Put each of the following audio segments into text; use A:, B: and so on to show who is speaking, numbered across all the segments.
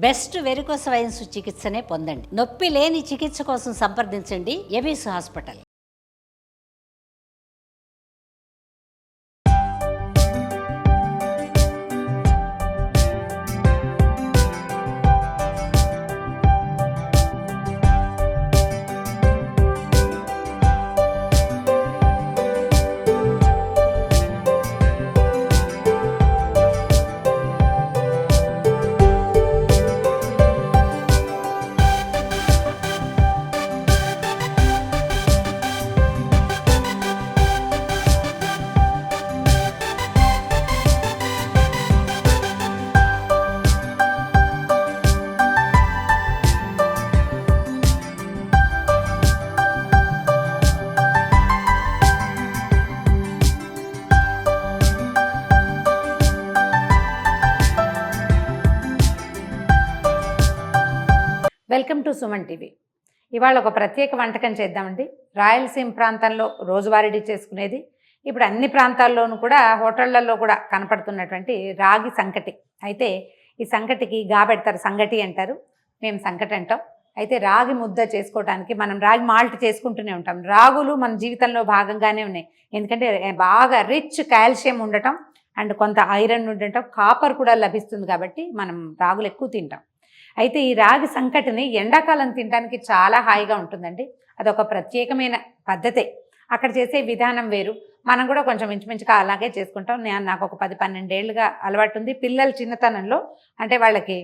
A: Best varicose veins చికిత్సనే పొందండి. నొప్పి లేని చికిత్స కోసం సంప్రదించండి Avis hospital.
B: Welcome to Suman TV. ఇవాళ ఒక ప్రత్యేక వంటకం చేద్దామండి. రాయలసీమ ప్రాంతంలో రోజువారీ చేసుకునేది, ఇప్పుడు అన్ని ప్రాంతాల్లోనూ కూడా హోటళ్లలో కూడా కనపడుతున్నటువంటి రాగి సంకటి. అయితే ఈ సంకటికి పెడతారు, సంగటి అంటారు, మేము సంకటి అంటాం. అయితే రాగి ముద్ద చేసుకోవడానికి మనం రాగి మాల్ట్ చేసుకుంటూనే ఉంటాం. రాగులు మన జీవితంలో భాగంగానే ఉన్నాయి. ఎందుకంటే బాగా రిచ్ కాల్షియం ఉండటం అండ్ కొంత ఐరన్ ఉండటం, కాపర్ కూడా లభిస్తుంది కాబట్టి మనం రాగులు ఎక్కువ తింటాం. అయితే ఈ రాగి సంకటిని ఎండాకాలం తినడానికి చాలా హాయిగా ఉంటుందండి. అదొక ప్రత్యేకమైన పద్ధతే. అక్కడ చేసే విధానం వేరు, మనం కూడా కొంచెం ఇంచుమించుగా అలాగే చేసుకుంటాం. నాకు ఒక 10-12 ఏళ్ళుగా అలవాటు ఉంది. పిల్లలు చిన్నతనంలో అంటే వాళ్ళకి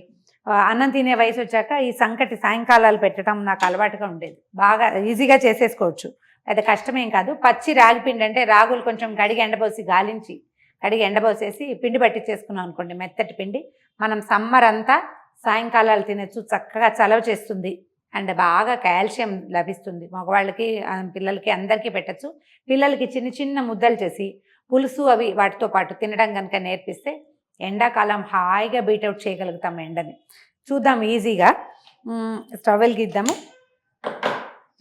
B: అన్నం తినే వయసు వచ్చాక ఈ సంకటి సాయంకాలాలు పెట్టడం నాకు అలవాటుగా ఉండేది. బాగా ఈజీగా చేసేసుకోవచ్చు, అది కష్టమేం కాదు. పచ్చి రాగి పిండి అంటే రాగులు కొంచెం కడిగి ఎండబోసేసి పిండి పట్టించేసుకున్నాం అనుకోండి, మెత్తటి పిండి. మనం సమ్మర్ అంతా సాయంకాలాలు తినచ్చు, చక్కగా చలవ చేస్తుంది అండ్ బాగా కాల్షియం లభిస్తుంది. మగవాళ్ళకి పిల్లలకి అందరికీ పెట్టచ్చు. పిల్లలకి చిన్న చిన్న ముద్దలు చేసి పులుసు అవి వాటితో పాటు తినడం కనుక నేర్పిస్తే ఎండాకాలం హాయిగా బీటౌట్ చేయగలుగుతాం ఎండని. చూద్దాం ఈజీగా. స్టవ్ వెలిగిద్దాము.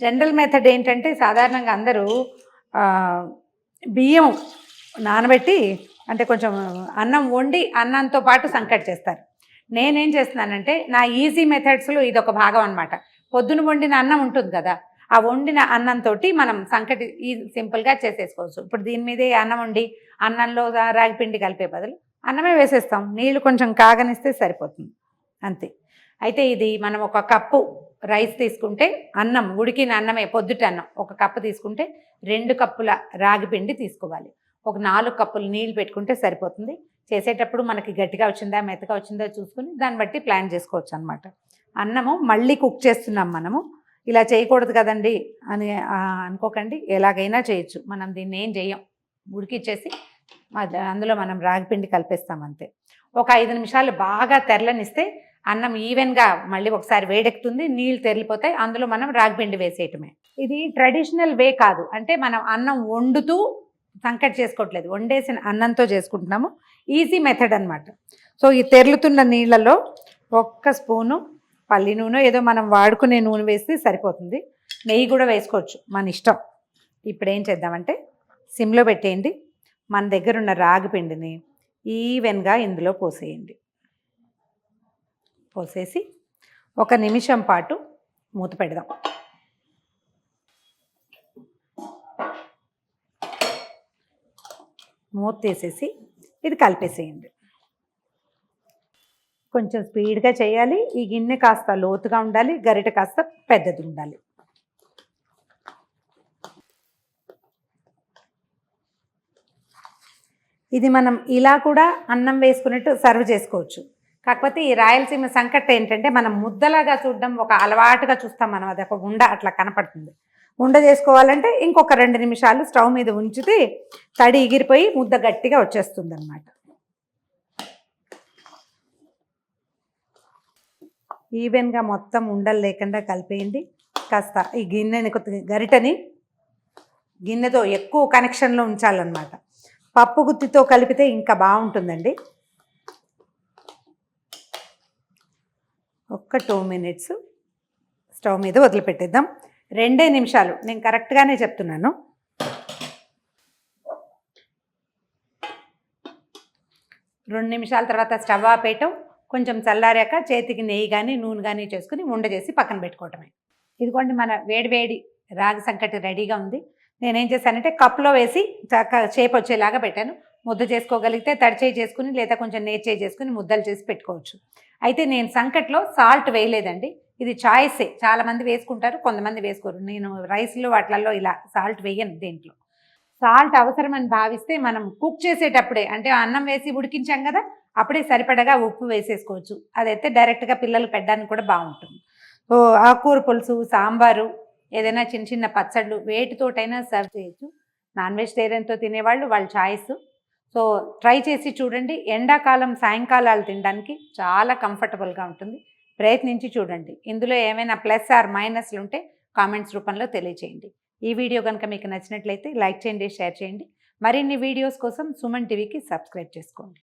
B: జనరల్ మెథడ్ ఏంటంటే సాధారణంగా అందరూ బియ్యం నానబెట్టి అంటే కొంచెం అన్నం వండి అన్నంతో పాటు సంకటి చేస్తారు. నేనేం చేస్తున్నానంటే నా ఈజీ మెథడ్స్లో ఇదొక భాగం అనమాట. పొద్దున వండిన అన్నం ఉంటుంది కదా, ఆ వండిన అన్నంతో మనం సంకటి సింపుల్గా చేసేసుకోవచ్చు. ఇప్పుడు దీని మీదే అన్నం వండి అన్నంలో రాగిపిండి కలిపే బదులు అన్నమే వేసేస్తాం, నీళ్ళు కొంచెం కాగనిస్తే సరిపోతుంది, అంతే. అయితే ఇది మనం 1 కప్పు రైస్ తీసుకుంటే, అన్నం ఉడికిన అన్నమే పొద్దుట అన్నం 1 కప్పు తీసుకుంటే 2 కప్పుల రాగిపిండి తీసుకోవాలి. ఒక 4 కప్పులు నీళ్ళు పెట్టుకుంటే సరిపోతుంది. చేసేటప్పుడు మనకి గట్టిగా వచ్చిందా మెత్తగా వచ్చిందో చూసుకుని దాన్ని బట్టి ప్లాన్ చేసుకోవచ్చు అనమాట. అన్నము మళ్ళీ కుక్ చేస్తున్నాం మనము, ఇలా చేయకూడదు కదండి అని అనుకోకండి, ఎలాగైనా చేయొచ్చు. మనం దీన్ని ఏం చేయం, ఉడికిచ్చేసి అందులో మనం రాగిపిండి కలిపేస్తాం అంతే. ఒక 5 నిమిషాలు బాగా తెరలనిస్తే అన్నం ఈవెన్గా మళ్ళీ ఒకసారి వేడెక్కుతుంది, నీళ్ళు తెరిలిపోతాయి, అందులో మనం రాగిపిండి వేసేయటమే. ఇది ట్రెడిషనల్ వే కాదు, అంటే మనం అన్నం వండుతూ సంకటి చేసుకోవట్లేదు, వండేసిన అన్నంతో చేసుకుంటున్నాము. ఈజీ మెథడ్ అనమాట. సో ఈ తెరులుతున్న నీళ్ళలో 1 స్పూను పల్లి నూనె, ఏదో మనం వాడుకునే నూనె వేస్తే సరిపోతుంది. నెయ్యి కూడా వేసుకోవచ్చు, మన ఇష్టం. ఇప్పుడు ఏం చేద్దామంటే సిమ్లో పెట్టేయండి. మన దగ్గర ఉన్న రాగి పిండిని ఈవెన్గా ఇందులో పోసేయండి. పోసేసి 1 నిమిషం పాటు మూత పెడదాం. మూత తీసేసి ఇది కలిపేసేయండి. కొంచెం స్పీడ్గా చేయాలి. ఈ గిన్నె కాస్త లోతుగా ఉండాలి, గరిటె కాస్త పెద్దది ఉండాలి. ఇది మనం ఇలా కూడా అన్నం వేసుకున్నట్టు సర్వ్ చేసుకోవచ్చు. కాకపోతే ఈ రాయలసీమ సంకటి ఏంటంటే మనం ముద్దలాగా చూడడం ఒక అలవాటుగా చూస్తాం మనం, అది ఒక ఉండ అట్లా కనపడుతుంది. ఉండ చేసుకోవాలంటే ఇంకొక 2 నిమిషాలు స్టవ్ మీద ఉంచితే తడి ఎగిరిపోయి ముద్ద గట్టిగా వచ్చేస్తుంది అన్నమాట. ఈవెన్గా మొత్తం ఉండలు లేకుండా కలిపేయండి. కాస్త ఈ గరిటని గిన్నెతో ఎక్కువ కనెక్షన్లో ఉంచాలన్నమాట. పప్పు గుత్తితో కలిపితే ఇంకా బాగుంటుందండి. ఒక్క 2 మినిట్స్ స్టవ్ మీద వదిలిపెట్టేద్దాం. 2 నిమిషాలు, నేను కరెక్ట్గానే చెప్తున్నాను. 2 నిమిషాల తర్వాత స్టవ్ ఆపేయటం, కొంచెం చల్లారాక చేతికి నెయ్యి కానీ నూనె కానీ చేసుకుని ఉండ చేసి పక్కన పెట్టుకోవటమే. ఇదిగోండి మన వేడి రాగి సంకటి రెడీగా ఉంది. నేనేం చేశానంటే కప్లో వేసి షేప్ వచ్చేలాగా పెట్టాను. ముద్ద చేసుకోగలిగితే తడిచేయి చేసుకుని లేదా కొంచెం నేర్చేయి చేసుకుని ముద్దలు చేసి పెట్టుకోవచ్చు. అయితే నేను సంకట్లో సాల్ట్ వేయలేదండి. ఇది చాయిసే. చాలామంది వేసుకుంటారు, కొంతమంది వేసుకోరు. నేను రైస్లో వాటిలలో ఇలా సాల్ట్ వేయను. దేంట్లో సాల్ట్ అవసరమని భావిస్తే మనం కుక్ చేసేటప్పుడే, అంటే అన్నం వేసి ఉడికించాం కదా, అప్పుడే సరిపడగా ఉప్పు వేసేసుకోవచ్చు. అదైతే డైరెక్ట్గా పిల్లలు పెట్టడానికి కూడా బాగుంటుంది. సో ఆకుకూర పులుసు, సాంబారు, ఏదైనా చిన్న చిన్న పచ్చళ్ళు వేటితోటైనా సర్వ్ చేయొచ్చు. నాన్ వెజిటేరియన్తో తినేవాళ్ళు వాళ్ళ చాయిస్. సో ట్రై చేసి చూడండి. ఎండాకాలం సాయంకాలాలు తినడానికి చాలా కంఫర్టబుల్గా ఉంటుంది. ప్రయత్నించి చూడండి. ఇందులో ఏమైనా ప్లస్ ఆర్ మైనస్లు ఉంటే కామెంట్స్ రూపంలో తెలియచేయండి. ఈ వీడియో కనుక మీకు నచ్చినట్లయితే లైక్ చేయండి, షేర్ చేయండి. మరిన్ని వీడియోస్ కోసం సుమన్ టీవీకి సబ్స్క్రైబ్ చేసుకోండి.